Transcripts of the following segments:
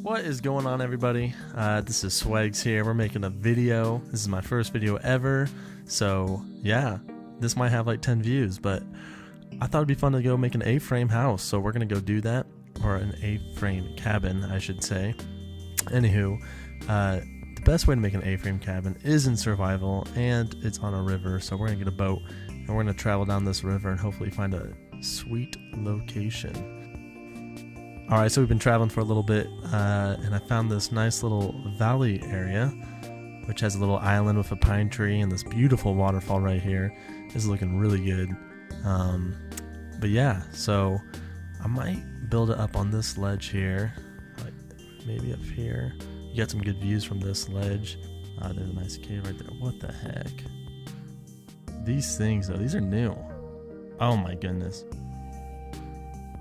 What is going on, everybody? This is Swags here. We're making a video. This is my first video ever, so yeah, this might have like 10 views, but I thought it'd be fun to go make an A-frame house, so we're gonna go do that, or an A-frame cabin, I should say. Anywho, the best way to make an A-frame cabin is in survival, and it's on a river, so we're gonna get a boat, and we're gonna travel down this river and hopefully find a sweet location. Alright, so we've been traveling for a little bit, and I found this nice little valley area, which has a little island with a pine tree and this beautiful waterfall right here. This is looking really good. But yeah, so I might build it up on this ledge here, like maybe up here. You got some good views from this ledge. There's a nice cave right there. What the heck? These things, though, these are new. Oh my goodness.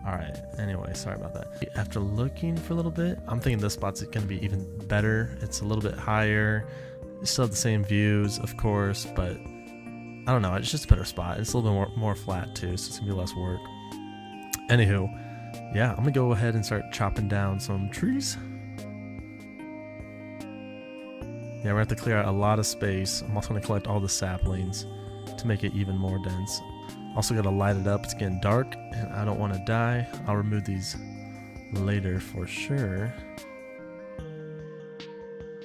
Alright, anyway, sorry about that. After looking for a little bit, I'm thinking this spot's going to be even better. It's a little bit higher. You still have the same views, of course, but I don't know. It's just a better spot. It's a little bit more flat, too, so it's going to be less work. Anywho, yeah, I'm going to go ahead and start chopping down some trees. Yeah, we're going to have to clear out a lot of space. I'm also going to collect all the saplings to make it even more dense. Also got to light it up. It's getting dark and I don't want to die. I'll remove these later for sure.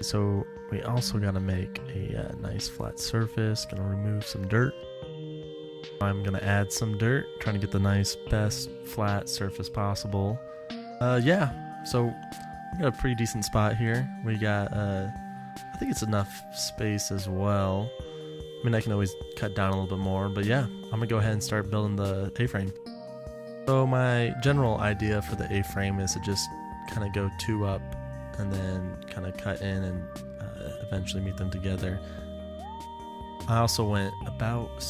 So we also got to make a nice flat surface. Gonna remove some dirt. I'm gonna add some dirt, trying to get the nice best flat surface possible. Yeah, so we got a pretty decent spot here. We got I think it's enough space as well. I mean, I can always cut down a little bit more, but yeah, I'm gonna go ahead and start building the A-frame. So my general idea for the A-frame is to just kind of go two up and then kind of cut in and eventually meet them together. I also went about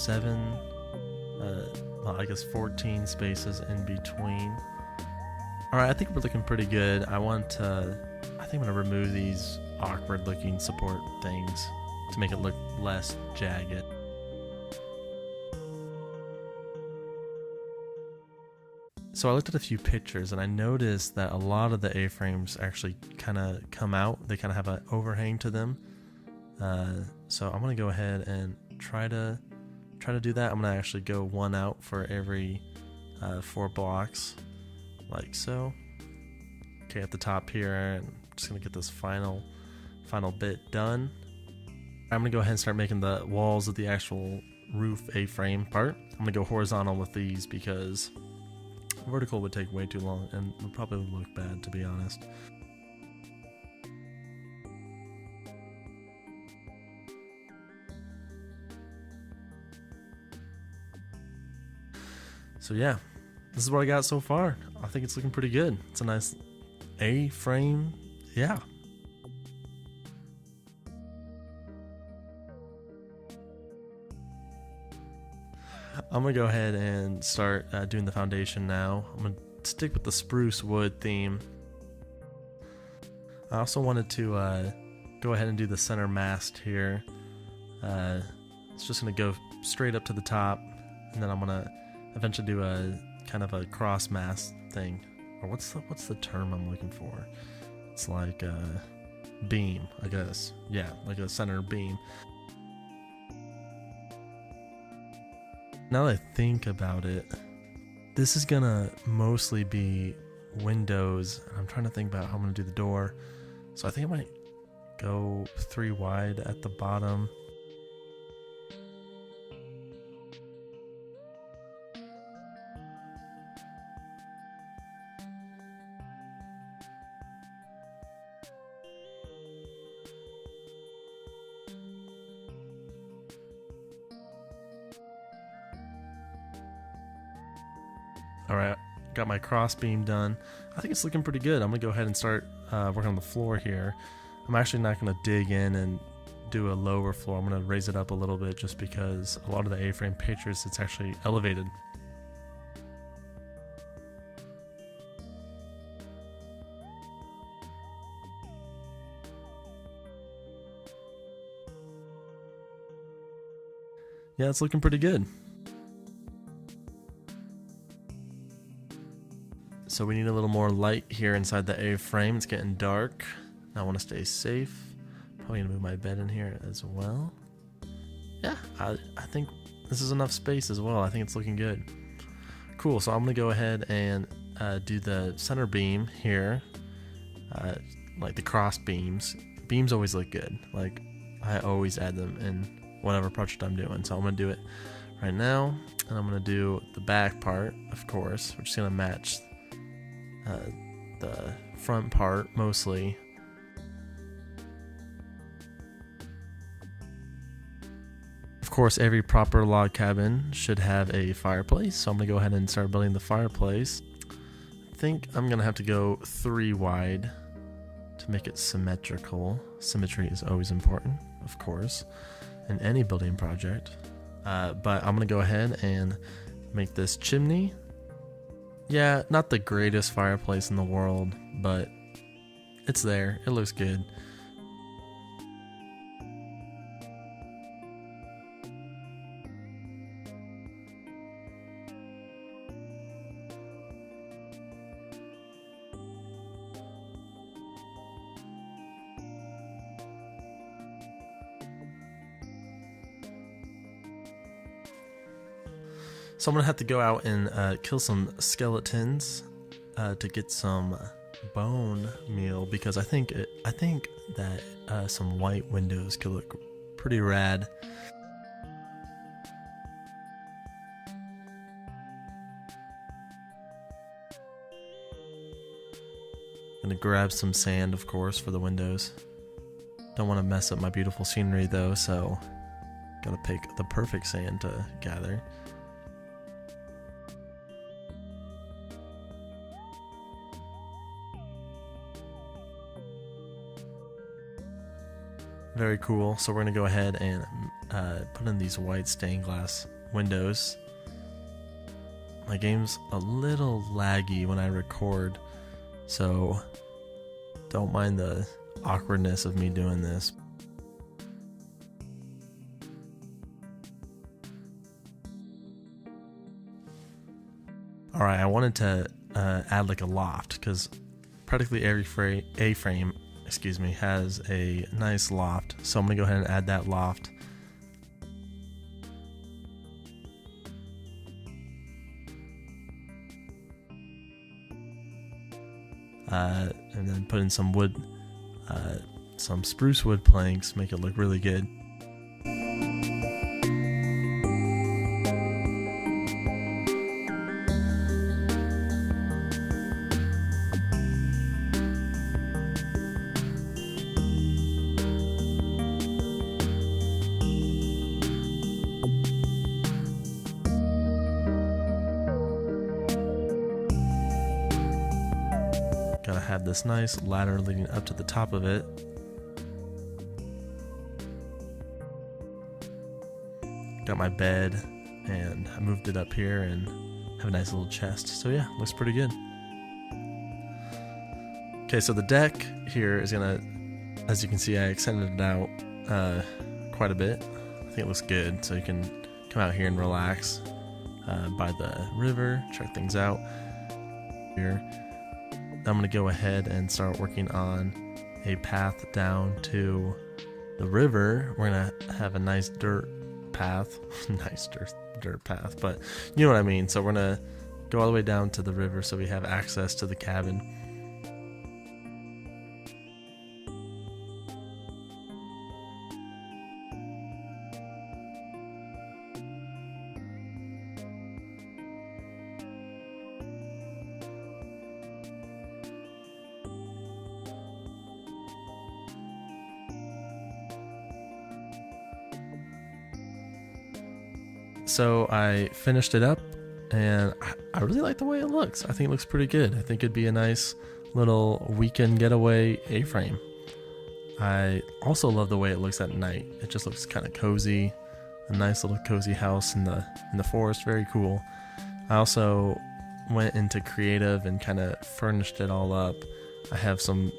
14 spaces in between. Alright, I think we're looking pretty good. I think I'm gonna remove these awkward looking support things to make it look less jagged. So I looked at a few pictures and I noticed that a lot of the A-frames actually kind of come out. They kind of have an overhang to them. So I'm gonna go ahead and try to do that. I'm gonna actually go one out for every 4 blocks, like so. Okay, at the top here, and I'm just gonna get this final bit done. I'm gonna go ahead and start making the walls of the actual roof A-frame part. I'm gonna go horizontal with these because vertical would take way too long and would probably look bad, to be honest. So yeah, this is what I got so far. I think it's looking pretty good. It's a nice A-frame, yeah. I'm gonna go ahead and start doing the foundation now. I'm gonna stick with the spruce wood theme. I also wanted to go ahead and do the center mast here. It's just gonna go straight up to the top, and then I'm gonna eventually do a kind of a cross mast thing. Or what's the term I'm looking for? It's like a beam, I guess. Yeah, like a center beam. Now that I think about it, this is gonna mostly be windows. I'm trying to think about how I'm gonna do the door. So I think I might go 3 wide at the bottom. Alright, got my cross beam done. I think it's looking pretty good. I'm gonna go ahead and start working on the floor here. I'm actually not gonna dig in and do a lower floor. I'm gonna raise it up a little bit just because a lot of the A-frame pictures, it's actually elevated. Yeah, it's looking pretty good. So we need a little more light here inside the A-frame. It's getting dark. I want to stay safe. Probably gonna move my bed in here as well. Yeah, I think this is enough space as well. I think it's looking good. Cool, so I'm gonna go ahead and do the center beam here. Like the cross beams. Beams always look good. Like, I always add them in whatever project I'm doing. So I'm gonna do it right now. And I'm gonna do the back part, of course, which is gonna match the front part mostly. Of course, every proper log cabin should have a fireplace, so I'm gonna go ahead and start building the fireplace. I think I'm gonna have to go 3 wide to make it symmetrical. Symmetry is always important, of course, in any building project. But I'm gonna go ahead and make this chimney. Yeah, not the greatest fireplace in the world, but it's there. It looks good. So I'm gonna have to go out and kill some skeletons to get some bone meal, because I think that some white windows could look pretty rad. Gonna grab some sand, of course, for the windows. Don't want to mess up my beautiful scenery though, so gotta pick the perfect sand to gather. Very cool. So we're gonna go ahead and put in these white stained glass windows. My game's a little laggy when I record, so don't mind the awkwardness of me doing this. Alright, I wanted to add like a loft, because practically every A-frame has a nice loft, so I'm gonna go ahead and add that loft. And then put in some wood, some spruce wood planks, make it look really good. Gotta have this nice ladder leading up to the top of it. Got my bed, and I moved it up here and have a nice little chest. So yeah, looks pretty good. Okay, so the deck here is gonna, as you can see, I extended it out quite a bit. I think it looks good, so you can come out here and relax by the river, check things out here. I'm gonna go ahead and start working on a path down to the river. We're gonna have a nice dirt path, nice dirt path, but you know what I mean. So we're gonna go all the way down to the river so we have access to the cabin. So I finished it up, and I really like the way it looks. I think it looks pretty good. I think it'd be a nice little weekend getaway A-frame. I also love the way it looks at night. It just looks kind of cozy, a nice little cozy house in the forest. Very cool. I also went into creative and kind of furnished it all up. I have some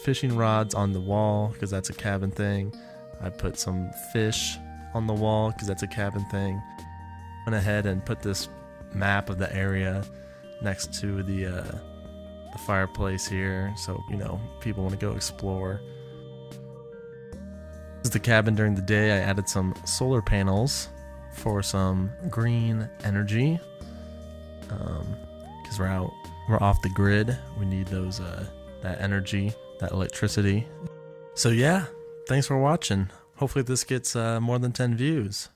fishing rods on the wall because that's a cabin thing. I put some fish on the wall because that's a cabin thing. Went ahead and put this map of the area next to the the fireplace here, so you know people want to go explore. This is the cabin during the day. I added some solar panels for some green energy, because we're off the grid. We need those that energy, that electricity. So yeah, thanks for watching. Hopefully this gets more than 10 views.